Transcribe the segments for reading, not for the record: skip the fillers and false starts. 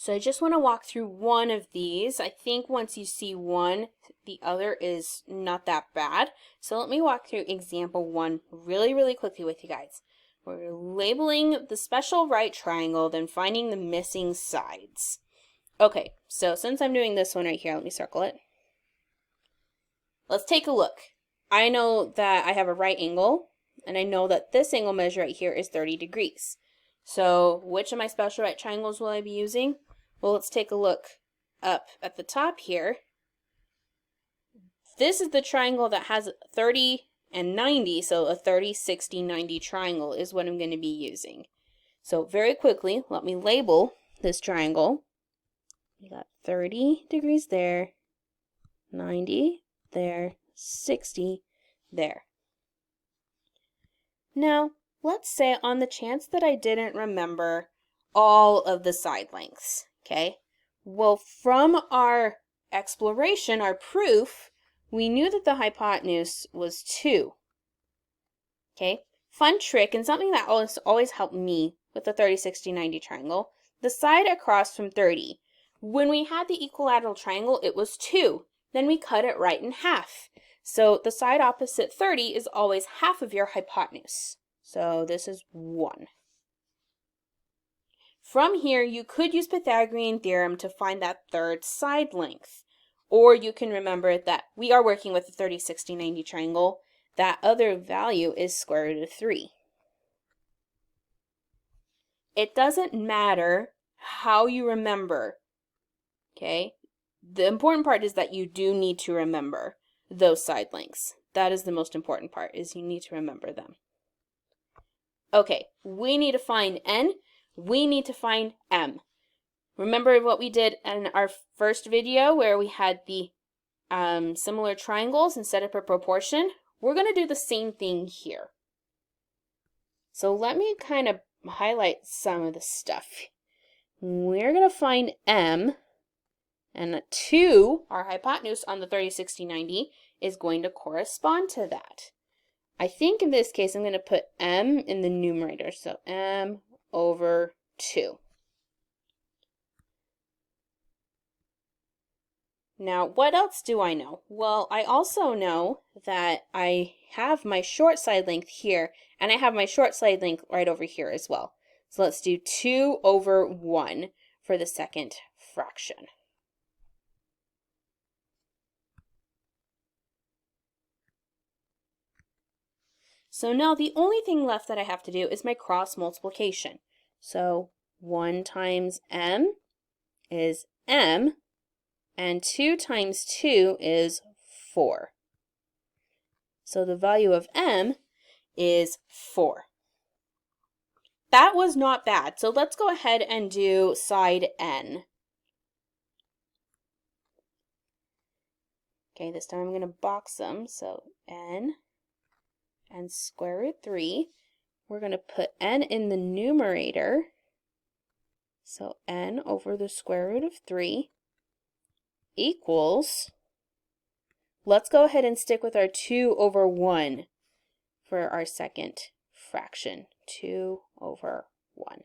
So I just want to walk through one of these. I think once you see one, the other is not that bad. So let me walk through example one really, really quickly with you guys. We're labeling the special right triangle, then finding the missing sides. Okay, so since I'm doing this one right here, let me circle it. Let's take a look. I know that I have a right angle, and I know that this angle measure right here is 30 degrees. So which of my special right triangles will I be using? Well, let's take a look up at the top here. This is the triangle that has 30 and 90, so a 30, 60, 90 triangle is what I'm going to be using. So very quickly, let me label this triangle. You got 30 degrees there, 90 there, 60 there. Now, let's say on the chance that I didn't remember all of the side lengths, okay? Well, from our exploration, our proof, we knew that the hypotenuse was 2. Okay? Fun trick, and something that always helped me with the 30, 60, 90 triangle. The side across from 30. When we had the equilateral triangle, it was 2. Then we cut it right in half. So the side opposite 30 is always half of your hypotenuse. So this is 1. From here, you could use Pythagorean theorem to find that third side length. Or you can remember that we are working with the 30, 60, 90 triangle. That other value is square root of 3. It doesn't matter how you remember, okay? The important part is that you do need to remember those side lengths. That is the most important part, is you need to remember them. Okay, we need to find n. We need to find m. Remember what we did in our first video where we had the similar triangles and set up a proportion? We're going to do the same thing here. So let me kind of highlight some of the stuff. We're going to find m, and 2, our hypotenuse on the 30, 60, 90, is going to correspond to that. I think in this case I'm going to put m in the numerator, so m over 2. Now, what else do I know? Well, I also know that I have my short side length here, and I have my short side length right over here as well. So let's do 2 over 1 for the second fraction. So now the only thing left that I have to do is my cross multiplication. So 1 times m is m, and 2 times 2 is 4. So the value of m is 4. That was not bad. So let's go ahead and do side n. Okay, this time I'm going to box them. So n and square root 3. We're going to put n in the numerator. So n over the square root of 3 equals, let's go ahead and stick with our 2 over 1 for our second fraction. 2 over 1.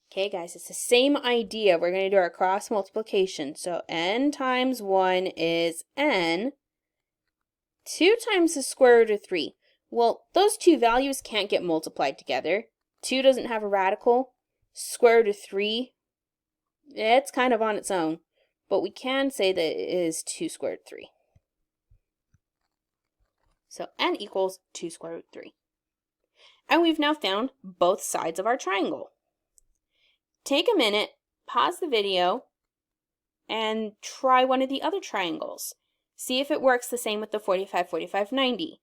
Okay, guys, it's the same idea. We're going to do our cross multiplication. So n times 1 is n. 2 times the square root of 3. Well, those two values can't get multiplied together. 2 doesn't have a radical. Square root of 3, it's kind of on its own. But we can say that it is 2 square root 3. So n equals 2 square root 3. And we've now found both sides of our triangle. Take a minute, pause the video, and try one of the other triangles. See if it works the same with the 45, 45, 90.